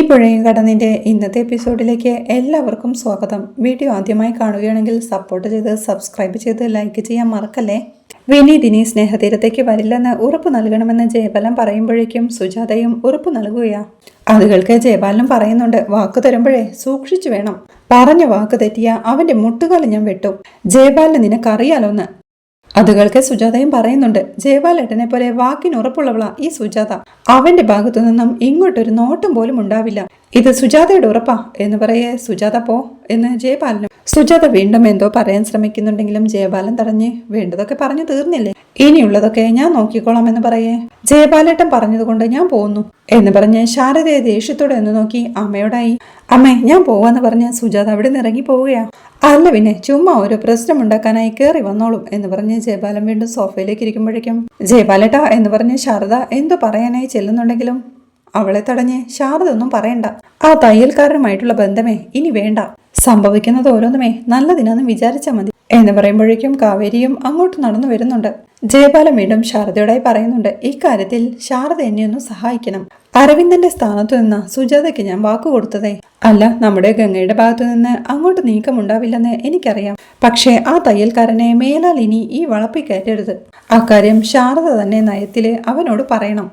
പുഴയും കടന്നിൻ്റെ ഇന്നത്തെ എപ്പിസോഡിലേക്ക് എല്ലാവർക്കും സ്വാഗതം. വീഡിയോ ആദ്യമായി കാണുകയാണെങ്കിൽ സപ്പോർട്ട് ചെയ്ത് സബ്സ്ക്രൈബ് ചെയ്ത് ലൈക്ക് ചെയ്യാൻ മറക്കല്ലേ. വിനീത് ഇനി സ്നേഹതീരത്തേക്ക് വരില്ലെന്ന് ഉറപ്പ് നൽകണമെന്ന് ജയപാലൻ പറയുമ്പോഴേക്കും സുജാതയും ഉറപ്പ് നൽകുകയാ. അതുകൾക്ക് ജയപാലനും പറയുന്നുണ്ട്, വാക്ക് തരുമ്പോഴേ സൂക്ഷിച്ചു വേണം. പറഞ്ഞ വാക്ക് തെറ്റിയ അവന്റെ മുട്ടുകാലം ഞാൻ വെട്ടും. ജയപാലന് നിനക്കറിയാലോന്ന്. അതുകൾക്ക് സുജാതയും പറയുന്നുണ്ട്, ജയപാലേട്ടനെ പോലെ വാക്കിന് ഉറപ്പുള്ളവളാ ഈ സുജാത. അവന്റെ ഭാഗത്തു നിന്നും ഇങ്ങോട്ടൊരു നോട്ടം പോലും ഉണ്ടാവില്ല. ഇത് സുജാതയുടെ ഉറപ്പാ എന്ന് പറയേ സുജാത പോ എന്ന് ജയപാലനും. സുജാത വീണ്ടും എന്തോ പറയാൻ ശ്രമിക്കുന്നുണ്ടെങ്കിലും ജയപാലൻ തടഞ്ഞ് വേണ്ടതൊക്കെ പറഞ്ഞു തീർന്നില്ലേ, ഇനിയുള്ളതൊക്കെ ഞാൻ നോക്കിക്കോളാം എന്ന് പറയേ. ജയപാലേട്ടൻ പറഞ്ഞതുകൊണ്ട് ഞാൻ പോകുന്നു എന്ന് പറഞ്ഞ് ശാരദയെ ദേഷ്യത്തോടെ ഒന്ന് നോക്കി അമ്മയോടായി. അമ്മേ ഞാൻ പോവാന്ന് പറഞ്ഞ് സുജാത അവിടെ നിന്ന് ഇറങ്ങി പോവുകയാ. അല്ല പിന്നെ ചുമ്മാ ഒരു പ്രശ്നം ഉണ്ടാക്കാനായി കയറി വന്നോളും എന്ന് പറഞ്ഞ് ജയപാലൻ വീണ്ടും സോഫയിലേക്ക് ഇരിക്കുമ്പോഴേക്കും ജയപാലേട്ടാ എന്ന് പറഞ്ഞ് ശാരദ എന്തോ പറയാനായി ചെല്ലുന്നുണ്ടെങ്കിലും അവളെ തടഞ്ഞ് ശാരദ ഒന്നും പറയണ്ട, ആ തയ്യൽക്കാരനുമായിട്ടുള്ള ബന്ധമേ ഇനി വേണ്ട, സംഭവിക്കുന്നത് ഓരോന്നുമേ നല്ലതിനാന്ന് വിചാരിച്ചാൽ മതി എന്ന് പറയുമ്പോഴേക്കും കാവേരിയും അങ്ങോട്ട് നടന്നു വരുന്നുണ്ട്. ജയപാലൻ വീണ്ടും ശാരദയോടായി പറയുന്നുണ്ട്, ഇക്കാര്യത്തിൽ ശാരദ എന്നെ ഒന്ന് സഹായിക്കണം. അരവിന്ദന്റെ സ്ഥാനത്തു നിന്ന് സുജാതയ്ക്ക് ഞാൻ വാക്കു കൊടുത്തതേ അല്ല, നമ്മുടെ ഗംഗയുടെ ഭാഗത്തു നിന്ന് അങ്ങോട്ട് നീക്കമുണ്ടാവില്ലെന്ന് എനിക്കറിയാം. പക്ഷേ ആ തയ്യൽക്കാരനെ മേലാൽ ഇനി ഈ വളപ്പിൽ കയറ്റരുത്. അക്കാര്യം ശാരദ തന്നെ നയത്തില് അവനോട് പറയണം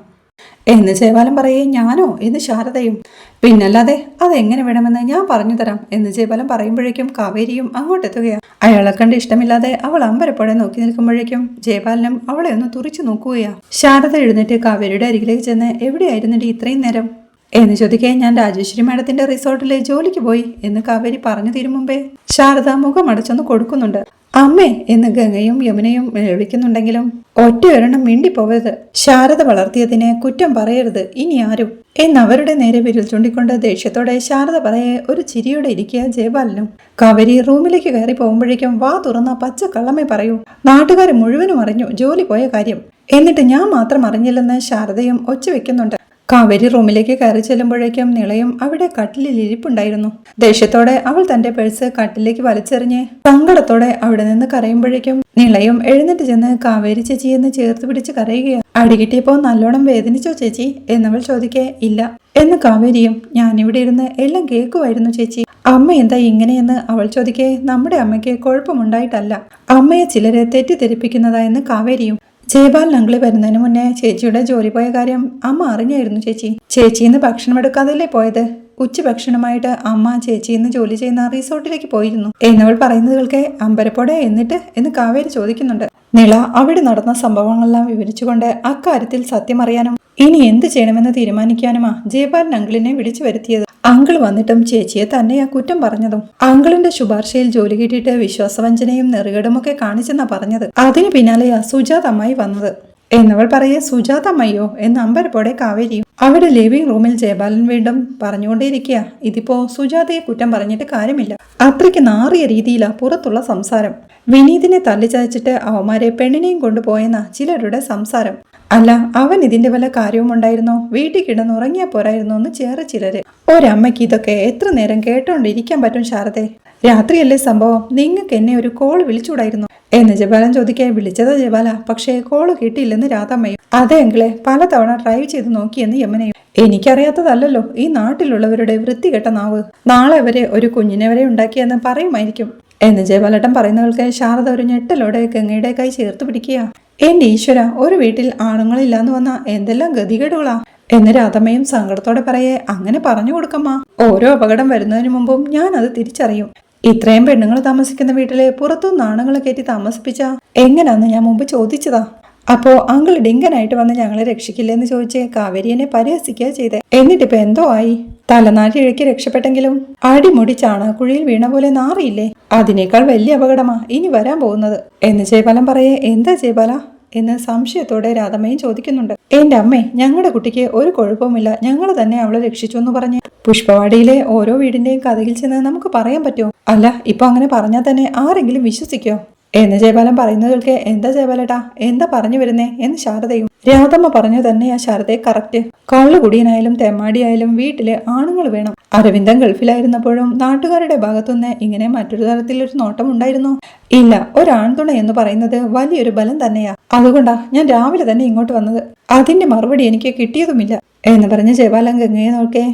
എന്ന് ജയപാലൻ പറയേ. ഞാനോ എന്ന് ശാരദയും. പിന്നല്ലാതെ അതെങ്ങനെ വേണമെന്ന് ഞാൻ പറഞ്ഞു തരാം എന്ന് ജയപാലൻ പറയുമ്പോഴേക്കും കാവേരിയും അങ്ങോട്ടെത്തുകയാണ്. അയാളെ കണ്ട് ഇഷ്ടമില്ലാതെ അവൾ അമ്പരപ്പോടെ നോക്കി നിൽക്കുമ്പോഴേക്കും ജയപാലനും അവളെ ഒന്ന് തുറിച്ചു നോക്കുകയാ. ശാരദ എഴുന്നേറ്റ് കാവേരിയുടെ അരികിലേക്ക് ചെന്ന് എവിടെയായിരുന്നിട്ട് ഇത്രയും നേരം എന്ന് ചോദിക്കേ. ഞാൻ രാജേശ്വരി മാഡത്തിന്റെ റിസോർട്ടിലെ ജോലിക്ക് പോയി എന്ന് കാവേരി പറഞ്ഞു തീരും മുമ്പേ ശാരദ മുഖം അടച്ചൊന്ന് കൊടുക്കുന്നുണ്ട്. അമ്മേ എന്ന് ഗംഗയും യമുനയും വിളിക്കുന്നുണ്ടെങ്കിലും ഒറ്റ ഒരെണ്ണം മിണ്ടിപ്പോവരുത്. ശാരദ വളർത്തിയതിനെ കുറ്റം പറയരുത് ഇനി ആരും എന്നവരുടെ നേരെ വിരൽ ചൂണ്ടിക്കൊണ്ട് ദേഷ്യത്തോടെ ശാരദ പറയെ ഒരു ചിരിയോടെ ഇരിക്കുക ജയപാലനും. കാവേരി റൂമിലേക്ക് കയറി പോകുമ്പോഴേക്കും വാ തുറന്ന പച്ചക്കള്ളമേ പറയൂ, നാട്ടുകാർ മുഴുവനും അറിഞ്ഞു ജോലി പോയ കാര്യം, എന്നിട്ട് ഞാൻ മാത്രം അറിഞ്ഞില്ലെന്ന് ശാരദയും ഒച്ച വെക്കുന്നുണ്ട്. കാവേരി റൂമിലേക്ക് കയറി ചെല്ലുമ്പോഴേക്കും നിളയും അവിടെ കട്ടിലിൽ ഇരിപ്പുണ്ടായിരുന്നു. ദേഷ്യത്തോടെ അവൾ തന്റെ പേഴ്സ് കട്ടിലേക്ക് വലിച്ചെറിഞ്ഞ് സങ്കടത്തോടെ അവിടെ നിന്ന് കരയുമ്പോഴേക്കും നിളയും എഴുന്നേറ്റ് ചെന്ന് കാവേരി ചേച്ചി എന്ന് ചേർത്ത് പിടിച്ച് കരയുകയാണ്. അടികിട്ടിയപ്പോ നല്ലോണം വേദനിച്ചോ ചേച്ചി എന്നവൾ ചോദിക്കേ. ഇല്ല എന്ന് കാവേരിയും. ഞാനിവിടെ ഇരുന്ന് എല്ലാം കേൾക്കുമായിരുന്നു ചേച്ചി. അമ്മ എന്താ ഇങ്ങനെയെന്ന് അവൾ ചോദിക്കേ. നമ്മുടെ അമ്മയ്ക്ക് കുഴപ്പമുണ്ടായിട്ടല്ല, അമ്മയെ ചിലരെ തെറ്റിദ്ധരിപ്പിക്കുന്നതായെന്ന് കാവേരിയും. ജയപാലൻ അങ്കിളി വരുന്നതിന് മുന്നേ ചേച്ചിയുടെ ജോലി പോയ കാര്യം അമ്മ അറിഞ്ഞായിരുന്നു ചേച്ചി. ചേച്ചിന്ന് ഭക്ഷണം എടുക്കാതല്ലേ പോയത്. ഉച്ചഭക്ഷണമായിട്ട് അമ്മ ചേച്ചിന്ന് ജോലി ചെയ്യുന്ന റിസോർട്ടിലേക്ക് പോയിരുന്നു എന്നവൾ പറയുന്നത് കേൾക്കെ അമ്പരപ്പോടെ എന്നിട്ട് എന്ന് കാവേരി ചോദിക്കുന്നുണ്ട്. നിള അവിടെ നടന്ന സംഭവങ്ങളെല്ലാം വിവരിച്ചുകൊണ്ട് അക്കാര്യത്തിൽ സത്യം അറിയാനും ഇനി എന്ത് ചെയ്യണമെന്ന് തീരുമാനിക്കാനുമാ ജയപാലൻ അങ്കിളിനെ വിളിച്ചു വരുത്തിയത്. അങ്കിൾ വന്നിട്ടും ചേച്ചിയെ തന്നെയാ കുറ്റം പറഞ്ഞതും. അങ്കിളിന്റെ ശുപാർശയിൽ ജോലി കിട്ടിയിട്ട് വിശ്വാസവഞ്ചനയും നെറുകേടുമൊക്കെ കാണിച്ചെന്നാ പറഞ്ഞത്. അതിന് പിന്നാലെയാ സുജാത അമ്മായി വന്നത് എന്നവൾ പറയെ. സുജാത അമ്മയോ എന്ന് അമ്പരപ്പോടെ കാവേരിയും. അവിടെ ലിവിംഗ് റൂമിൽ ജയപാലൻ വീണ്ടും പറഞ്ഞുകൊണ്ടേയിരിക്കുക, ഇതിപ്പോ സുജാതയെ കുറ്റം പറഞ്ഞിട്ട് കാര്യമില്ല, അത്രയ്ക്ക് നാറിയ രീതിയിലാ പുറത്തുള്ള സംസാരം. വിനീതിനെ തല്ലിച്ചതച്ചിട്ട് അവന്മാരെ പെണ്ണിനെയും കൊണ്ടുപോയെന്നാ ചിലരുടെ സംസാരം. അല്ല അവൻ ഇതിന്റെ വല്ല കാര്യവും ഉണ്ടായിരുന്നോ, വീട്ടിൽ കിടന്നുറങ്ങിയാ പോരായിരുന്നോ എന്ന് ചേറെ ചിലര്. ഒരമ്മയ്ക്ക് ഇതൊക്കെ എത്ര നേരം കേട്ടോണ്ടിരിക്കാൻ പറ്റും ശാരദേ? രാത്രിയല്ലേ സംഭവം, നിങ്ങൾക്ക് എന്നെ ഒരു കോള് വിളിച്ചുകൂടായിരുന്നു എന്ന് ജയപാലൻ ചോദിക്കേ. വിളിച്ചതാ ജയപാല, പക്ഷേ കോള് കിട്ടിയില്ലെന്ന് രാധമ്മയും. അതെങ്കിലെ പലതവണ ട്രൈ ചെയ്ത് നോക്കിയെന്ന് യമുനയും. എനിക്കറിയാത്തതല്ലോ ഈ നാട്ടിലുള്ളവരുടെ വൃത്തികെട്ട നാവ്, നാളെ അവരെ ഒരു കുഞ്ഞിനെ വരെ ഉണ്ടാക്കിയെന്ന് പറയുമായിരിക്കും എന്ന് ജയപാലട്ടൻ പറയുന്നവൾക്ക് ശാരദ ഒരു ഞെട്ടലോടെ ഗംഗയുടെ കൈ ചേർത്ത് പിടിക്കുക. എന്റെ ഈശ്വര, ഒരു വീട്ടിൽ ആണുങ്ങളില്ലാന്ന് വന്ന എന്തെല്ലാം ഗതികേടുകളാ എന്ന് രാധമ്മയും സങ്കടത്തോടെ പറയേ. അങ്ങനെ പറഞ്ഞു കൊടുക്കമ്മ, ഓരോ അപകടം വരുന്നതിന് മുമ്പും ഞാൻ അത് തിരിച്ചറിയും. ഇത്രയും പെണ്ണുങ്ങൾ താമസിക്കുന്ന വീട്ടിലെ പുറത്തുനിന്ന് ആണുങ്ങളെ കയറ്റി താമസിപ്പിച്ച എങ്ങനാന്ന് ഞാൻ മുമ്പ് ചോദിച്ചതാ. അപ്പോ അങ്കിൾ ഡിങ്കനായിട്ട് വന്ന് ഞങ്ങളെ രക്ഷിക്കില്ലെന്ന് ചോദിച്ച് കാവേരിയെ പരിഹസിക്കുക ചെയ്തേ. എന്നിട്ടിപ്പോ എന്തോ ആയി? തലനാരി ഇഴക്കി രക്ഷപ്പെട്ടെങ്കിലും അടിമുടി ചാണകക്കുഴിയിൽ വീണ പോലെ നാറിയില്ലേ? അതിനേക്കാൾ വലിയ അപകടമാ ഇനി വരാൻ പോകുന്നത് എന്ന് ജയപാലൻ പറയേ. എന്താ ജയപാല എന്ന് സംശയത്തോടെ രാധമ്മയും ചോദിക്കുന്നുണ്ട്. എന്റെ അമ്മേ, ഞങ്ങളുടെ കുട്ടിക്ക് ഒരു കുഴപ്പവുമില്ല, ഞങ്ങൾ തന്നെ അവളെ രക്ഷിച്ചു എന്ന് പറഞ്ഞ് പുഷ്പവാടിയിലെ ഓരോ വീടിന്റെയും കഥയിൽ ചെന്ന് നമുക്ക് പറയാൻ പറ്റുമോ? അല്ല ഇപ്പൊ അങ്ങനെ പറഞ്ഞാൽ തന്നെ ആരെങ്കിലും വിശ്വസിക്കോ എന്ന് ജയപാലൻ പറയുന്നവർക്ക്. എന്താ ജയപാലേട്ടാ എന്താ പറഞ്ഞു വരുന്നേ എന്ന് ശാരദയും. രാധമ്മ പറഞ്ഞു തന്നെയാ ശാരദയെ കറക്റ്റ്. കള്ളുകുടിയനായാലും തെമ്മാടിയായാലും വീട്ടില് ആണുങ്ങൾ വേണം. അരവിന്ദൻ ഗൾഫിലായിരുന്നപ്പോഴും നാട്ടുകാരുടെ ഭാഗത്തുനിന്ന് ഇങ്ങനെ മറ്റൊരു തരത്തിലൊരു നോട്ടം ഉണ്ടായിരുന്നോ? ഇല്ല. ഒരാൺതുണ എന്ന് പറയുന്നത് വലിയൊരു ബലം തന്നെയാ. അതുകൊണ്ടാ ഞാൻ രാവിലെ തന്നെ ഇങ്ങോട്ട് വന്നത്. അതിന്റെ മറുപടി എനിക്ക് കിട്ടിയതുമില്ല എന്ന് പറഞ്ഞ് ജയപാലൻ ഗംഗയെ നോക്കേ.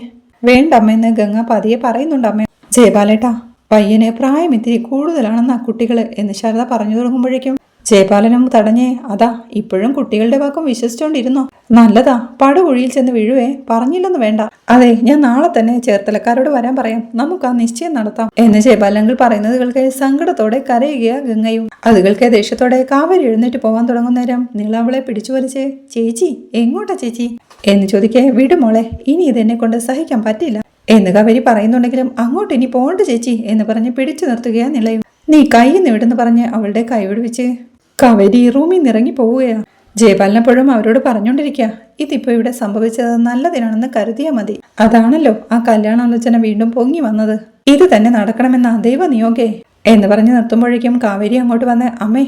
വേണ്ട അമ്മയെന്ന് ഗംഗ പതിയെ പറയുന്നുണ്ട്. അമ്മ ജയപാലേട്ടാ, പയ്യന് പ്രായം ഇത്തിരി കൂടുതലാണെന്ന് ആ കുട്ടികള് എന്ന് ശാരദ പറഞ്ഞു തുടങ്ങുമ്പോഴേക്കും ജയപാലനും തടഞ്ഞേ, അതാ ഇപ്പോഴും കുട്ടികളുടെ വാക്കും വിശ്വസിച്ചോണ്ടിരുന്നോ? നല്ലതാ, പടുകുഴിയിൽ ചെന്ന് വീഴുവേ, പറഞ്ഞില്ലെന്ന് വേണ്ട. അതെ, ഞാൻ നാളെ തന്നെ ചേർത്തലക്കാരോട് വരാൻ പറയാം, നമുക്ക് ആ നിശ്ചയം നടത്താം എന്ന് ജയപാലങ്ങൾ പറയുന്നത് കേൾക്കെ സങ്കടത്തോടെ കരയുകയാ ഗംഗയും. അത് കേൾക്കെ ദേഷ്യത്തോടെ കാവേരി എഴുന്നേറ്റ് പോവാൻ തുടങ്ങുന്ന നേരം നീളാവളെ പിടിച്ചു വലിച്ച്, ചേച്ചി എങ്ങോട്ടാ ചേച്ചി എന്ന് ചോദിക്കേ, വിടുമോളെ, ഇനി ഇതെന്നെ കൊണ്ട് സഹിക്കാൻ പറ്റില്ല എന്ന് കാവേരി പറയുന്നുണ്ടെങ്കിലും അങ്ങോട്ട് ഇനി പോകണ്ട ചേച്ചി എന്ന് പറഞ്ഞ് പിടിച്ചു നിർത്തുകയാ നിളയും. നീ കൈന്ന് വിടെന്ന് പറഞ്ഞ് അവളുടെ കൈ വിടുവിച്ച് കാവേരി റൂമിൽ നിറങ്ങി പോവുകയാ. ജയപാലനെപ്പോഴും അവരോട് പറഞ്ഞുകൊണ്ടിരിക്കുക, ഇതിപ്പോ ഇവിടെ സംഭവിച്ചത് നല്ലതിനാണെന്ന് കരുതിയാൽ മതി. അതാണല്ലോ ആ കല്യാണാലോചന വീണ്ടും പൊങ്ങി വന്നത്. ഇത് തന്നെ നടക്കണമെന്ന ദൈവനിയോഗേ എന്ന് പറഞ്ഞ് നിർത്തുമ്പോഴേക്കും കാവേരി അങ്ങോട്ട് വന്ന്, അമ്മേ,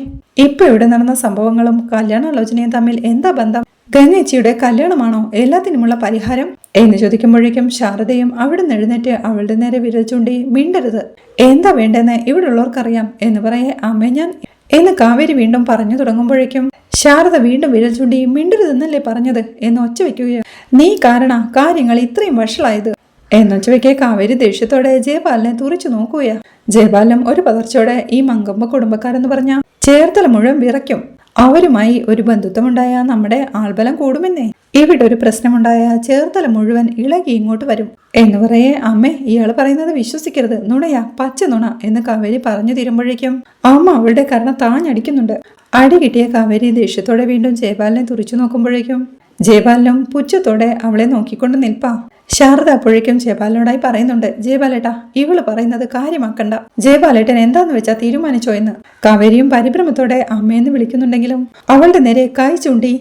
ഇപ്പൊ ഇവിടെ നടന്ന സംഭവങ്ങളും കല്യാണാലോചനയും തമ്മിൽ എന്താ ബന്ധം? ഗംഗേച്ചിയുടെ കല്യാണമാണോ എല്ലാത്തിനുമുള്ള പരിഹാരം എന്ന് ചോദിക്കുമ്പോഴേക്കും ശാരദയും അവിടെ നിന്ന് എഴുന്നേറ്റ് അവളുടെ നേരെ വിരൽ ചൂണ്ടി, മിണ്ടരുത്, എന്താ വേണ്ടെന്ന് ഇവിടെ ഉള്ളവർക്കറിയാം എന്ന് പറയേ, അമ്മേ ഞാൻ എന്ന് കാവേരി വീണ്ടും പറഞ്ഞു തുടങ്ങുമ്പോഴേക്കും ശാരദ വീണ്ടും വിരൽ ചൂണ്ടി, മിണ്ടരുതെന്നല്ലേ പറഞ്ഞത് എന്ന് ഒച്ച വെക്കുകയോ, നീ കാരണ കാര്യങ്ങൾ ഇത്രയും വഷളായത് എന്നൊച്ച വെക്കേ കാവേരി ദേഷ്യത്തോടെ ജയപാലിനെ തുറിച്ചു നോക്കുകയാ. ജയപാലനും ഒരു പതർച്ചയോടെ, ഈ മങ്കമ്പ കുടുംബക്കാരെന്ന് പറഞ്ഞ ചേർത്തല മുഴുവൻ വിറയ്ക്കും. അവരുമായി ഒരു ബന്ധുത്വമുണ്ടായ നമ്മുടെ ആൾബലം കൂടുമെന്നേ. ഇവിടെ ഒരു പ്രശ്നമുണ്ടായ ചേർത്തല മുഴുവൻ ഇളകി ഇങ്ങോട്ട് വരും എന്ന് പറയേ, അമ്മേ ഇയാൾ പറയുന്നത് വിശ്വസിക്കരുത്, നുണയാ, പച്ച നുണ എന്ന് കാവേരി പറഞ്ഞു തീരുമ്പോഴേക്കും അമ്മ അവളുടെ കരണം താഞ്ഞടിക്കുന്നുണ്ട്. അടി കിട്ടിയ കാവേരി ദേഷ്യത്തോടെ വീണ്ടും ജയപാലിനെ തുറിച്ചു നോക്കുമ്പോഴേക്കും ജയപാലനും പുച്ഛത്തോടെ അവളെ നോക്കിക്കൊണ്ട് നിൽപ്പാ. ശാരദ അപ്പോഴേക്കും ജയപാലനോടായി പറയുന്നുണ്ട്, ജയപാലേട്ടാ, ഇവള് പറയുന്നത് കാര്യമാക്കണ്ട, ജയപാലേട്ടൻ എന്താന്ന് വെച്ചാ തീരുമാനിച്ചോ എന്ന്. കാവേരിയും പരിഭ്രമത്തോടെ അമ്മയെന്ന് വിളിക്കുന്നുണ്ടെങ്കിലും അവളുടെ നേരെ കൈ ചൂണ്ടി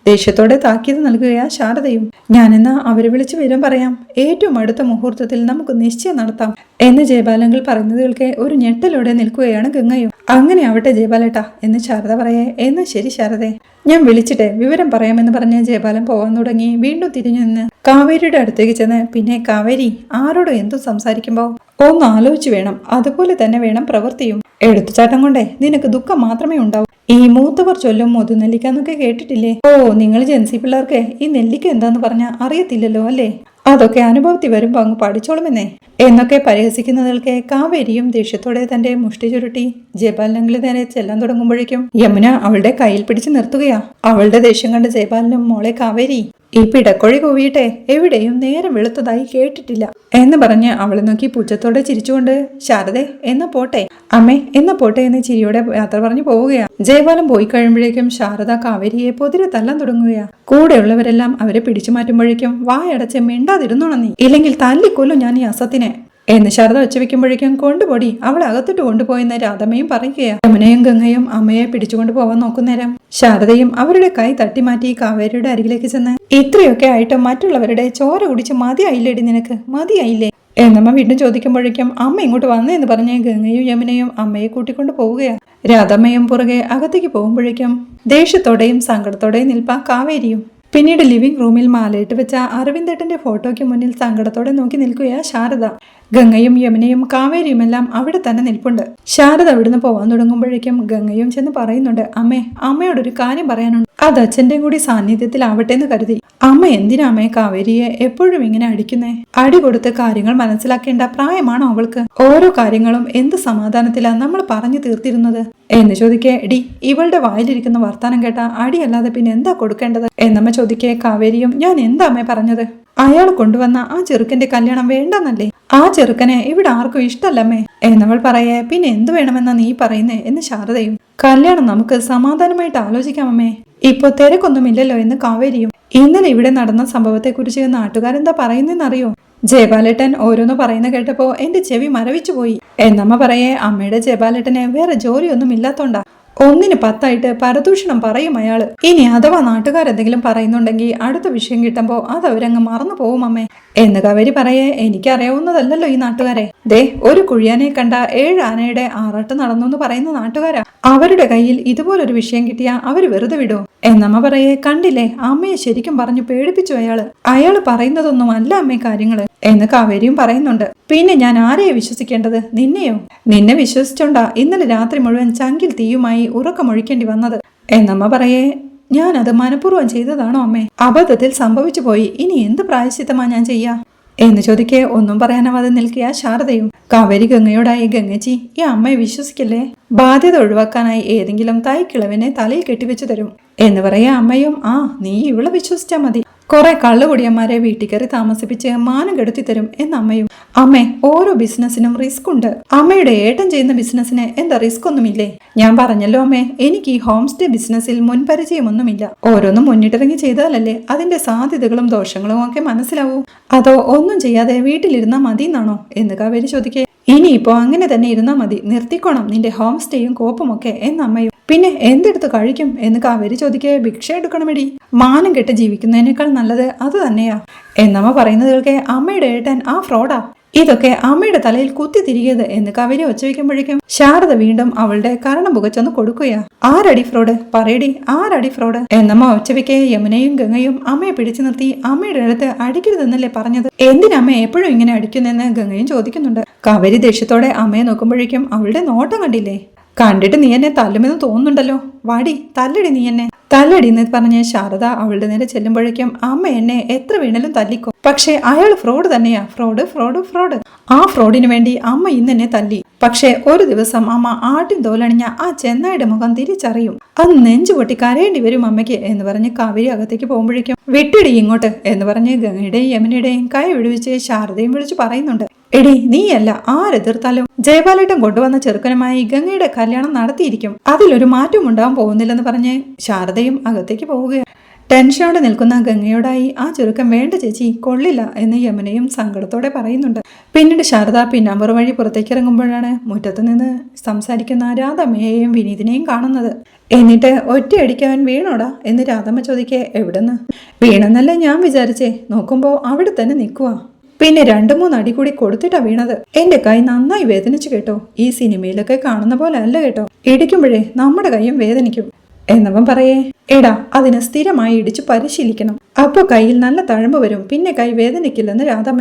ദേഷ്യത്തോടെ താക്കീത് നൽകുകയാ ശാരദയും. ഞാനെന്നാ അവരെ വിളിച്ച് വിവരം പറയാം, ഏറ്റവും അടുത്ത മുഹൂർത്തത്തിൽ നമുക്ക് നിശ്ചയം നടത്താം എന്ന് ജയപാലങ്ങൾ പറയുന്നത് കേൾക്കെ ഒരു ഞെട്ടലോടെ നിൽക്കുകയാണ് ഗംഗയും. അങ്ങനെ ആവട്ടെ ജയപാലേട്ടാ എന്ന് ശാരദ പറയേ, എന്നാ ശരി ശാരദേ, ഞാൻ വിളിച്ചിട്ടെ വിവരം പറയാമെന്ന് പറഞ്ഞ് ജയപാലൻ പോവാൻ തുടങ്ങി. വീണ്ടും തിരിഞ്ഞു നിന്ന് കാവേരിയുടെ അടുത്തേക്ക് ചെന്ന്, പിന്നെ കാവേരി, ആരോടോ എന്തും സംസാരിക്കുമ്പോ ഒന്ന് ആലോചിച്ചു വേണം, അതുപോലെ തന്നെ വേണം പ്രവൃത്തിയും. എടുത്തുചാട്ടം കൊണ്ടേ നിനക്ക് ദുഃഖം മാത്രമേ ഉണ്ടാവൂ. ഈ മൂത്തവർ ചൊല്ലും മുതുനെല്ലിക്ക എന്നൊക്കെ കേട്ടിട്ടില്ലേ? ഓ, നിങ്ങൾ ജെൻസി പിള്ളേർക്ക് ഈ നെല്ലിക്ക എന്താന്ന് പറഞ്ഞാൽ അറിയത്തില്ലല്ലോ അല്ലേ? അതൊക്കെ അനുഭവത്തിൽ വരുമ്പോ അങ്ങ് പഠിച്ചോളുമെന്നേ എന്നൊക്കെ പരിഹസിക്കുന്നതിൽക്കെ കാവേരിയും ദേഷ്യത്തോടെ തന്റെ മുഷ്ടി ചുരുട്ടി ജയപാലനങ്ങളെ നേരെ ചെല്ലാൻ തുടങ്ങുമ്പോഴേക്കും യമുന അവളുടെ കയ്യിൽ പിടിച്ച് നിർത്തുകയാ. അവളുടെ ദേഷ്യം കണ്ട് ജയപാലനും, മോളെ കാവേരി, ഈ പിടക്കൊഴി കൂവിയിട്ടെ എവിടെയും നേരം വെളുത്തതായി കേട്ടിട്ടില്ല എന്ന് പറഞ്ഞ് അവളെ നോക്കി പുച്ഛത്തോടെ ചിരിച്ചുകൊണ്ട്, ശാരദേ എന്നാ പോട്ടെ, അമ്മേ എന്നാ പോട്ടെ എന്ന് ചിരിയോടെ യാത്ര പറഞ്ഞു പോവുകയാ. ജയപാലൻ പോയി കഴിയുമ്പോഴേക്കും ശാരദ കാവേരിയെ പൊതിരെ തല്ലാൻ തുടങ്ങുകയാ. കൂടെയുള്ളവരെല്ലാം അവരെ പിടിച്ചു മാറ്റുമ്പോഴേക്കും വായടച്ച് മിണ്ടാതിരുന്നോണം നീ, ഇല്ലെങ്കിൽ തല്ലിക്കൊല്ലും ഞാൻ ഈ അസത്തിനെ എന്ന് ശാരദ വെച്ചുവെക്കുമ്പോഴേക്കും കൊണ്ടുപോടി അവളെ അകത്തിട്ട് കൊണ്ടുപോയെന്ന് രാധമ്മയും പറയുകയാ. യമുനയും ഗംഗയും അമ്മയെ പിടിച്ചുകൊണ്ട് പോവാൻ നോക്കുന്നേരം ശാരദയും അവരുടെ കൈ തട്ടിമാറ്റി കാവേരിയുടെ അരികിലേക്ക് ചെന്ന്, ഇത്രയൊക്കെ ആയിട്ട് മറ്റുള്ളവരുടെ ചോര കുടിച്ച് മതിയായില്ലേടി നിനക്ക്, മതിയായില്ലേ എന്നമ്മ വീണ്ടും ചോദിക്കുമ്പോഴേക്കും അമ്മ ഇങ്ങോട്ട് വന്നേന്ന് പറഞ്ഞ് ഗംഗയും യമുനയും അമ്മയെ കൂട്ടിക്കൊണ്ട് പോവുകയാ. രാധമ്മയും പുറകെ അകത്തേക്ക് പോകുമ്പോഴേക്കും ദേഷ്യത്തോടെയും സങ്കടത്തോടെയും നിൽപ്പാ കാവേരിയും. പിന്നീട് ലിവിംഗ് റൂമിൽ മാലയിട്ട് വെച്ച അരവിന്ദേട്ടന്റെ ഫോട്ടോയ്ക്ക് മുന്നിൽ സങ്കടത്തോടെ നോക്കി നിൽക്കുകയാ ശാരദ. ഗംഗയും യമുനയും കാവേരിയുമെല്ലാം അവിടെ തന്നെ നിൽപ്പുണ്ട്. ശാരദ അവിടുന്ന് പോവാൻ തുടങ്ങുമ്പോഴേക്കും ഗംഗയും ചെന്ന് പറയുന്നുണ്ട്, അമ്മേ, അമ്മയോടൊരു കാര്യം പറയാനുണ്ട്, അത് അച്ഛന്റെ കൂടി സാന്നിധ്യത്തിലാവട്ടെ എന്ന് കരുതി. അമ്മ എന്തിനാ അമ്മേ കാവേരിയെ എപ്പോഴും ഇങ്ങനെ അടിക്കുന്നേ? അടി കൊടുത്ത് കാര്യങ്ങൾ മനസ്സിലാക്കേണ്ട പ്രായമാണോ അവൾക്ക്? ഓരോ കാര്യങ്ങളും എന്ത് സമാധാനത്തിലാ നമ്മൾ പറഞ്ഞു തീർത്തിരുന്നത് എന്ന് ചോദിക്കേ, എടി ഇവളുടെ വായിലിരിക്കുന്ന വർത്താനം കേട്ട അടിയല്ലാതെ പിന്നെ എന്താ കൊടുക്കേണ്ടത് എന്നമ്മ ചോദിക്കേ, കാവേരിയും, ഞാൻ എന്താ അമ്മേ പറഞ്ഞത്? അയാൾ കൊണ്ടുവന്ന ആ ചെറുക്കന്റെ കല്യാണം വേണ്ടെന്നല്ലേ? ആ ചെറുക്കനെ ഇവിടെ ആർക്കും ഇഷ്ടല്ലമ്മേ എന്നവൾ പറയേ, പിന്നെ എന്തു വേണമെന്നാ നീ പറയുന്നേ എന്ന് ശാരദയും. കല്യാണം നമുക്ക് സമാധാനമായിട്ട് ആലോചിക്കാമമ്മേ, ഇപ്പൊ തിരക്കൊന്നുമില്ലല്ലോ എന്ന് കാവേരിയും. ഇന്നലെ ഇവിടെ നടന്ന സംഭവത്തെക്കുറിച്ച് നാട്ടുകാരെന്താ പറയുന്നതെന്നറിയോ? ജയപാലേട്ടൻ ഓരോന്ന് പറയുന്ന കേട്ടപ്പോ എന്റെ ചെവി മരവിച്ചു പോയി എന്നമ്മ പറയേ, അമ്മയുടെ ജയപാലേട്ടന് വേറെ ജോലിയൊന്നും ഇല്ലാത്തോണ്ടാ, 1ന് 10 പരദൂഷണം പറയും അയാള്. ഇനി അഥവാ നാട്ടുകാരെന്തെങ്കിലും പറയുന്നുണ്ടെങ്കിൽ അടുത്ത വിഷയം കിട്ടുമ്പോ അത് അവരങ്ങ് മറന്നു പോവും അമ്മേ എന്ന് കാവേരി പറയേ, എനിക്കറിയാവുന്നതല്ലല്ലോ ഈ നാട്ടുകാരെ. ദേ, ഒരു കുഴിയാനെ കണ്ട 7 ആനയുടെ ആറാട്ട് നടന്നു എന്ന് പറയുന്ന നാട്ടുകാരാ. അവരുടെ കയ്യിൽ ഇതുപോലൊരു വിഷയം കിട്ടിയാ അവര് വെറുതെ വിടോ എന്നമ്മ പറയേ, കണ്ടില്ലേ അമ്മയെ ശരിക്കും പറഞ്ഞു പേടിപ്പിച്ചു അയാള് പറയുന്നതൊന്നും അല്ല അമ്മേ കാര്യങ്ങള് എന്ന് കാവേരിയും പറയുന്നുണ്ട്. പിന്നെ ഞാൻ ആരെയെ വിശ്വസിക്കേണ്ടത്? നിന്നെയോ? നിന്നെ വിശ്വസിച്ചോണ്ടാ ഇന്നലെ രാത്രി മുഴുവൻ ചങ്കിൽ തീയുമായി ഉറക്കമൊഴിക്കേണ്ടി വന്നത് എന്നമ്മ പറയേ, ഞാനത് മനഃപൂർവ്വം ചെയ്തതാണോ അമ്മേ? അബദ്ധത്തിൽ സംഭവിച്ചു പോയി, ഇനി എന്ത് പ്രായശ്ചിത്തമാ ഞാൻ ചെയ്യാ എന്ന് ചോദിക്കെ ഒന്നും പറയാനാവാതെ നിൽക്കിയ ശാരദയും. കാവേരി ഗംഗയോടായി, ഗംഗച്ചി ഈ അമ്മയെ വിശ്വസിക്കല്ലേ, ബാധ്യത ഒഴിവാക്കാനായി ഏതെങ്കിലും തായ്ക്കിളവിനെ തലയിൽ കെട്ടിവെച്ചു തരും എന്ന് പറയാ അമ്മയും. ആ നീ ഇവളെ വിശ്വസിച്ചാ മതി, കുറെ കള്ളുകുടിയന്മാരെ വീട്ടിൽ കയറി താമസിപ്പിച്ച് മാനം കെടുത്തി തരും എന്നമ്മയും. അമ്മേ, ഓരോ ബിസിനസ്സിനും റിസ്ക് ഉണ്ട്. അമ്മയുടെ ഏട്ടൻ ചെയ്യുന്ന ബിസിനസ്സിന് എന്താ റിസ്ക് ഒന്നുമില്ലേ? ഞാൻ പറഞ്ഞല്ലോ അമ്മേ, എനിക്ക് ഈ ഹോം സ്റ്റേ ബിസിനസ്സിൽ മുൻപരിചയമൊന്നുമില്ല. ഓരോന്നും മുന്നിട്ടിറങ്ങി ചെയ്താലല്ലേ അതിന്റെ സാധ്യതകളും ദോഷങ്ങളും ഒക്കെ മനസ്സിലാവൂ. അതോ ഒന്നും ചെയ്യാതെ വീട്ടിലിരുന്നാ മതി എന്നാണോ എന്ന് കാവേരി ചോദിക്കേ. ഇനിയിപ്പോ അങ്ങനെ തന്നെ ഇരുന്നാ മതി, നിർത്തിക്കോണം നിന്റെ ഹോം സ്റ്റേയും കോപ്പുമൊക്കെ എന്നമ്മയും. പിന്നെ എന്തെടുത്ത് കഴിക്കും എന്ന് കാവേരി ചോദിക്കേ. ഭിക്ഷ എടുക്കണമെടി, മാനം കെട്ട് ജീവിക്കുന്നതിനേക്കാൾ നല്ലത് അത് തന്നെയാ എന്നമ്മ പറയുന്നത് കേൾക്കെ അമ്മയുടെ ഏട്ടൻ ആ ഫ്രോഡാ, ഇതൊക്കെ അമ്മയുടെ തലയിൽ കുത്തി തിരികത് എന്ന് കാവേരി ഒച്ചവെക്കുമ്പോഴേക്കും ശാരദ വീണ്ടും അവളുടെ കരണം പുകച്ചൊന്ന് കൊടുക്കുകയാ. ആരടി ഫ്രോഡ്, പറയടി ആരടി ഫ്രോഡ് എന്നമ്മ ഒച്ചവെക്കെ. യമുനയും ഗംഗയും അമ്മയെ പിടിച്ചു നിർത്തി അമ്മയുടെ അടുത്ത് അടിക്കരുതെന്നല്ലേ പറഞ്ഞത്, എന്തിനമ്മ എപ്പോഴും ഇങ്ങനെ അടിക്കുന്നെന്ന് ഗംഗയും ചോദിക്കുന്നുണ്ട്. കാവേരി ദേഷ്യത്തോടെ അമ്മയെ നോക്കുമ്പോഴേക്കും അവളുടെ നോട്ടം കണ്ടില്ലേ, കണ്ടിട്ട് നീ എന്നെ തല്ലുമെന്ന് തോന്നുന്നുണ്ടല്ലോ, വാടി തല്ലടി, നീ എന്നെ തല്ലടി എന്ന് പറഞ്ഞ് ശാരദ അവളുടെ നേരെ ചെല്ലുമ്പോഴേക്കും അമ്മ എന്നെ എത്ര വീണലും തല്ലിക്കും, പക്ഷെ അയാൾ ഫ്രോഡ് തന്നെയാ, ഫ്രോഡ് ഫ്രോഡ് ഫ്രോഡ്. ആ ഫ്രോഡിന് വേണ്ടി അമ്മ ഇന്നെന്നെ തല്ലി, പക്ഷെ ഒരു ദിവസം അമ്മ ആട്ടിൻ തോലണിഞ്ഞ ആ ചെന്നായുടെ മുഖം തിരിച്ചറിയും, അത് നെഞ്ചുപൊട്ടി കരയേണ്ടി വരും അമ്മയ്ക്ക് എന്ന് പറഞ്ഞ് കാവേരി അകത്തേക്ക് പോകുമ്പോഴേക്കും വിട്ടിടി ഇങ്ങോട്ട് എന്ന് പറഞ്ഞ് ഗംഗയുടെയും യമുനയുടെയും കൈ വിടുവിച്ച് ശാരദയും വിളിച്ചു പറയുന്നുണ്ട്. എടി നീയല്ല ആരെതിർത്താലും ജയപാലേട്ടൻ കൊണ്ടുവന്ന ചെറുക്കനുമായി ഗംഗയുടെ കല്യാണം നടത്തിയിരിക്കും, അതിലൊരു മാറ്റം ഉണ്ടാവാൻ പോകുന്നില്ലെന്ന് പറഞ്ഞ് ശാരദയും അകത്തേക്ക് പോവുകയാണ്. ടെൻഷനോടെ നിൽക്കുന്ന ഗംഗയോടായി ആ ചെറുക്കൻ വേണ്ട ചേച്ചി, കൊള്ളില്ല എന്ന് യമുനയും സങ്കടത്തോടെ പറയുന്നുണ്ട്. പിന്നീട് ശാരദ പിന്നാമ്പുറ വഴി പുറത്തേക്ക് ഇറങ്ങുമ്പോഴാണ് മുറ്റത്ത് നിന്ന് സംസാരിക്കുന്ന രാധമ്മയെയും വിനീതിനെയും കാണുന്നത്. എന്നിട്ട് ഒറ്റയടിക്കവൻ വീണോടാ എന്ന് രാധമ്മ ചോദിക്കേ. എവിടെന്ന് വീണെന്നല്ലേ ഞാൻ വിചാരിച്ചേ, നോക്കുമ്പോ അവിടെ തന്നെ നിൽക്കുവാ, പിന്നെ 2-3 അടി കൂടി കൊടുത്തിട്ടാ വീണത്. എന്റെ കൈ നന്നായി വേദനിച്ചു കേട്ടോ, ഈ സിനിമയിലൊക്കെ കാണുന്ന പോലെ അല്ല കേട്ടോ, ഇടിക്കുമ്പോഴേ നമ്മുടെ കൈയും വേദനിക്കും എന്നവൻ പറയേ. എടാ അതിന് സ്ഥിരമായി ഇടിച്ചു പരിശീലിക്കണം, അപ്പൊ കയ്യിൽ നല്ല തഴമ്പ് വരും, പിന്നെ കൈ വേദനിക്കില്ലെന്ന് രാധമ്മ.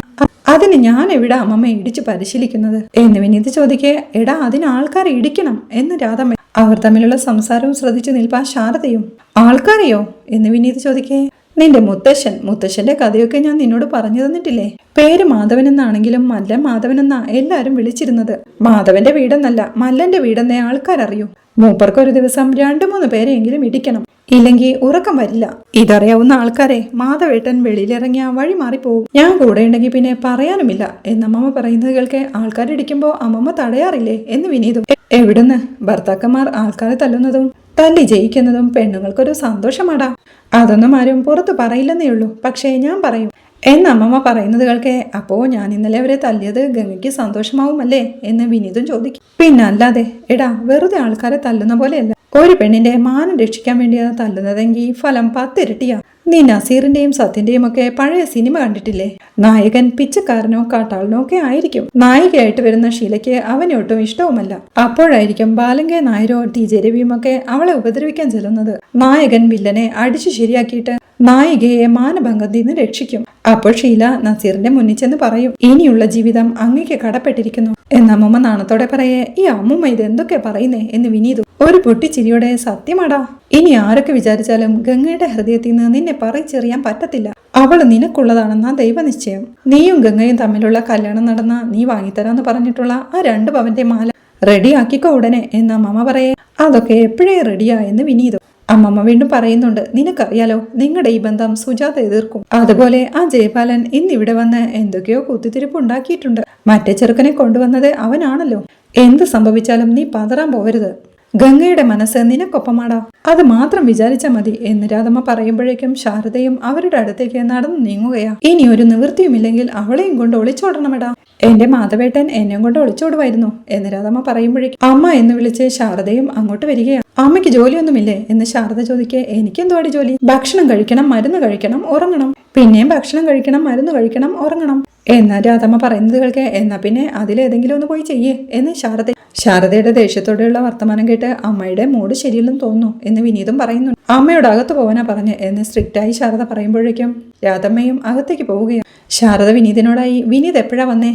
അതിന് ഞാൻ എവിടെ അമ്മമ്മ ഇടിച്ചു പരിശീലിക്കുന്നത് എന്ന് വിനീത് ചോദിക്കേ. എടാ അതിന് ആൾക്കാരെ ഇടിക്കണം എന്ന് രാധമ്മ. അവർ തമ്മിലുള്ള സംസാരവും ശ്രദ്ധിച്ചു നിൽപ്പാ ശാരദയും. ആൾക്കാരെയോ എന്ന് വിനീത് ചോദിക്കേ. നിന്റെ മുത്തശ്ശന്റെ കഥയൊക്കെ ഞാൻ നിന്നോട് പറഞ്ഞു തന്നിട്ടില്ലേ, പേര് മാധവൻ എന്നാണെങ്കിലും മല്ലൻ മാധവൻ എന്നാ എല്ലാരും വിളിച്ചിരുന്നത്. മാധവന്റെ വീടെന്നല്ല മല്ലന്റെ വീടെന്നേ ആൾക്കാരറിയൂ. മൂപ്പർക്ക് ഒരു ദിവസം 2-3 പേരെയെങ്കിലും ഇടിക്കണം, ഇല്ലെങ്കിൽ ഉറക്കം വരില്ല. ഇതറിയാവുന്ന ആൾക്കാരെ മാധവേട്ടൻ വെളിയിലിറങ്ങിയ വഴി മാറിപ്പോവും, ഞാൻ കൂടെ ഉണ്ടെങ്കിൽ പിന്നെ പറയാനുമില്ല എന്നമ്മമ്മ പറയുന്നത് കേൾക്കെ ആൾക്കാരിടിക്കുമ്പോ അമ്മമ്മ തടയാറില്ലേ എന്ന് വിനീതും. എവിടുന്ന് ഭർത്താക്കന്മാർ ആൾക്കാരെ തല്ലുന്നതും തല്ലി ജയിക്കുന്നതും പെണ്ണുങ്ങൾക്കൊരു സന്തോഷമാടാ, അതൊന്നും ആരും പുറത്ത് പറയില്ലെന്നേ ഉള്ളൂ, പക്ഷേ ഞാൻ പറയും എന്ന് അമ്മമ്മ പറയുന്നത് കേൾക്കെ. അപ്പോ ഞാൻ ഇന്നലെ അവരെ തല്ലിയത് ഗംഗയ്ക്ക് സന്തോഷമാവുമല്ലേ എന്ന് വിനീതും ചോദിക്കും. പിന്നല്ലാതെ എടാ, വെറുതെ ആൾക്കാരെ തല്ലുന്ന പോലെയല്ല, ഒരു പെണ്ണിന്റെ മാനം രക്ഷിക്കാൻ വേണ്ടിയാണ് തല്ലുന്നതെങ്കിൽ ഫലം 10 ഇരട്ടിയാ. നീ നസീറിന്റെയും സത്യന്റെയും ഒക്കെ പഴയ സിനിമ കണ്ടിട്ടില്ലേ, നായകൻ പിച്ചക്കാരനോ കാട്ടാളനോ ഒക്കെ ആയിരിക്കും, നായികയായിട്ട് വരുന്ന ഷീലയ്ക്ക് അവനെ ഒട്ടും ഇഷ്ടവുമല്ല. അപ്പോഴായിരിക്കും ബാലങ്കെ നായരോ ടി ജെ രവിയും ഒക്കെ അവളെ ഉപദ്രവിക്കാൻ ചെല്ലുന്നത്. നായകൻ വില്ലനെ അടിച്ചു ശരിയാക്കിയിട്ട് നായികയെ മാനഭംഗത്തിൽ നിന്ന് രക്ഷിക്കും. അപ്പോൾ ഷീല നസീറിന്റെ മുന്നിൽ ചെന്ന് പറയും, ഇനിയുള്ള ജീവിതം അങ്ങേക്ക് കടപ്പെട്ടിരിക്കുന്നു എന്ന് അമ്മൂമ്മ നാണത്തോടെ പറയേ. ഈ അമ്മൂമ്മ ഇതെന്തൊക്കെ പറയുന്നേ എന്ന് വിനീതു ഒരു പൊട്ടിച്ചിരിയോടെ. സത്യമാടാ, ഇനി ആരൊക്കെ വിചാരിച്ചാലും ഗംഗയുടെ ഹൃദയത്തിൽ നിന്ന് നിന്നെ പറിച്ചെറിയാൻ പറ്റത്തില്ല, അവള് നിനക്കുള്ളതാണെന്നാ ദൈവനിശ്ചയം. നീയും ഗംഗയും തമ്മിലുള്ള കല്യാണം നടന്ന നീ വാങ്ങിത്തരാന്ന് പറഞ്ഞിട്ടുള്ള ആ 2 പവന്റെ മാല റെഡിയാക്കിക്കോ ഉടനെ എന്ന് അമ്മമ്മ പറയേ. അതൊക്കെ എപ്പോഴേ റെഡിയാ എന്ന് വിനീതു. അമ്മമ്മ വീണ്ടും പറയുന്നുണ്ട്, നിനക്കറിയാലോ നിങ്ങളുടെ ഈ ബന്ധം സുജാത എതിർക്കും, അതുപോലെ ആ ജയപാലൻ ഇന്നിവിടെ വന്ന് എന്തൊക്കെയോ കുത്തിത്തിരിപ്പ് ഉണ്ടാക്കിയിട്ടുണ്ട്. മറ്റേ ചെറുക്കനെ കൊണ്ടുവന്നത് അവനാണല്ലോ, എന്ത് സംഭവിച്ചാലും നീ പതറാൻ പോവരുത്, ഗംഗയുടെ മനസ്സ് നിനക്കൊപ്പമാടാ, അത് മാത്രം വിചാരിച്ചാൽ മതി എന്ന് രാധമ്മ പറയുമ്പോഴേക്കും ശാരദയും അവരുടെ അടുത്തേക്ക് നടന്നു നീങ്ങുകയാ. ഇനി ഒരു നിവൃത്തിയുമില്ലെങ്കിൽ അവളെയും കൊണ്ട് ഒളിച്ചോടണമെടാ, എന്റെ മാധവേട്ടൻ എന്നെയും കൊണ്ട് ഒളിച്ചോടുമായിരുന്നു എന്ന് രാധമ്മ പറയുമ്പോഴേക്കും അമ്മ എന്ന് വിളിച്ച് ശാരദയും അങ്ങോട്ട് വരികയാണ്. അമ്മയ്ക്ക് ജോലിയൊന്നുമില്ലേ എന്ന് ശാരദ ചോദിക്കേ. എനിക്കെന്തുവാടി ജോലി, ഭക്ഷണം കഴിക്കണം, മരുന്ന് കഴിക്കണം, ഉറങ്ങണം, പിന്നെയും ഭക്ഷണം കഴിക്കണം, മരുന്ന് കഴിക്കണം, ഉറങ്ങണം എന്നാ രാധമ്മ പറയുന്നത് കേൾക്കെ. എന്നാ പിന്നെ അതിലേതെങ്കിലും ഒന്ന് പോയി ചെയ്യേ എന്ന് ശാരദയുടെ ദേഷ്യത്തോടെയുള്ള വർത്തമാനം കേട്ട് അമ്മയുടെ മൂഡ് ശരിയല്ലെന്ന് തോന്നുന്നു എന്ന് വിനീതും പറയുന്നു. അമ്മയോട് അകത്ത് പോവാനാ പറഞ്ഞ് എന്ന് സ്ട്രിക്റ്റായി ശാരദ പറയുമ്പോഴേക്കും രാധമ്മയും അകത്തേക്ക് പോവുകയാണ്. ശാരദ വിനീതിനോടായി, വിനീത് എപ്പോഴാ വന്നേ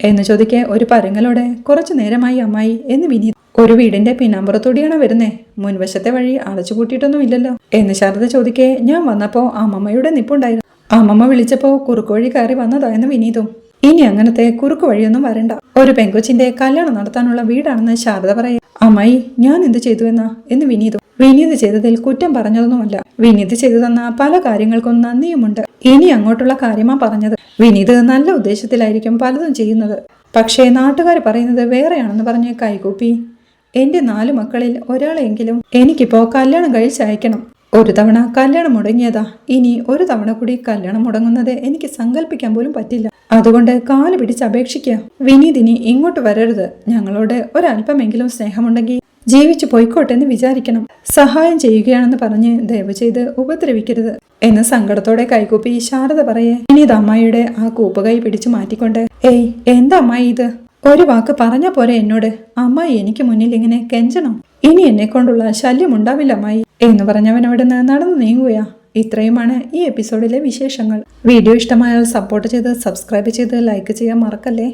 എന്ന് ചോദിക്കെ. ഒരു പരങ്ങലോടെ, കുറച്ചു നേരമായി അമ്മായി എന്ന് വിനീത്. ഒരു വീടിന്റെ പിന്നാമ്പുറത്തൂടിയാണോ വരുന്നേ, മുൻവശത്തെ വഴി അടച്ചുപൂട്ടിയിട്ടൊന്നും ഇല്ലല്ലോ എന്ന് ശാരദ ചോദിക്കെ. ഞാൻ വന്നപ്പോ അമ്മമ്മയുടെ നിപ്പുണ്ടായിരുന്നു, അമ്മമ്മ വിളിച്ചപ്പോ കുറുക്കുവഴി കയറി വന്നതായെന്ന് വിനീതും. ഇനി അങ്ങനത്തെ കുറുക്കു വഴിയൊന്നും വരണ്ട. ഒരു പെങ്കൊച്ചിന്റെ കല്യാണം നടത്താനുള്ള വീടാണെന്ന് ശാരദ പറയും. അമ്മായി ഞാൻ എന്ത് ചെയ്തു എന്ന് വിനീതും. വിനീത് ചെയ്തതിൽ കുറ്റം പറഞ്ഞതൊന്നുമല്ല. വിനീത് ചെയ്തു തന്ന പല കാര്യങ്ങൾക്കും നന്ദിയുമുണ്ട്. ഇനി അങ്ങോട്ടുള്ള കാര്യമാ പറഞ്ഞത്. വിനീത് നല്ല ഉദ്ദേശത്തിലായിരിക്കും പലതും ചെയ്യുന്നത്. പക്ഷേ നാട്ടുകാർ പറയുന്നത് വേറെയാണെന്ന് പറഞ്ഞ് കൈകൂപ്പി. എന്റെ 4 മക്കളിൽ ഒരാളെങ്കിലും എനിക്കിപ്പോ കല്യാണം കഴിച്ചയക്കണം. ഒരു തവണ കല്യാണം മുടങ്ങിയതാ. ഇനി ഒരു തവണ കൂടി കല്യാണം മുടങ്ങുന്നത് എനിക്ക് സങ്കല്പിക്കാൻ പോലും പറ്റില്ല. അതുകൊണ്ട് കാല് പിടിച്ച് അപേക്ഷിക്കുക. വിനീതിനി ഇങ്ങോട്ട് വരരുത്. ഞങ്ങളോട് ഒരല്പമെങ്കിലും സ്നേഹമുണ്ടെങ്കിൽ ജീവിച്ചു പോയിക്കോട്ടെ എന്ന് വിചാരിക്കണം. സഹായം ചെയ്യുകയാണെന്ന് പറഞ്ഞ് ദയവ് ചെയ്ത് ഉപദ്രവിക്കരുത് എന്ന് സങ്കടത്തോടെ കൈകൂപ്പി ശാരദ പറയേ. വിനീത് അമ്മായിയുടെ ആ കൂപ്പുകൈ പിടിച്ചു മാറ്റിക്കൊണ്ട്, ഏയ് എന്താ അമ്മായി ഇത്? ഒരു വാക്ക് പറഞ്ഞ പോരെ എന്നോട്. അമ്മായി എനിക്ക് മുന്നിൽ ഇങ്ങനെ കെഞ്ചണം. ഇനി എന്നെ കൊണ്ടുള്ള ശല്യം ഉണ്ടാവില്ല അമ്മായി എന്ന് പറഞ്ഞവൻ അവിടെ നിന്ന് നടന്നു നീങ്ങുകയാ. ഇത്രയുമാണ് ഈ എപ്പിസോഡിലെ വിശേഷങ്ങൾ. വീഡിയോ ഇഷ്ടമായാൽ സപ്പോർട്ട് ചെയ്ത് സബ്സ്ക്രൈബ് ചെയ്ത് ലൈക്ക് ചെയ്യാൻ മറക്കല്ലേ.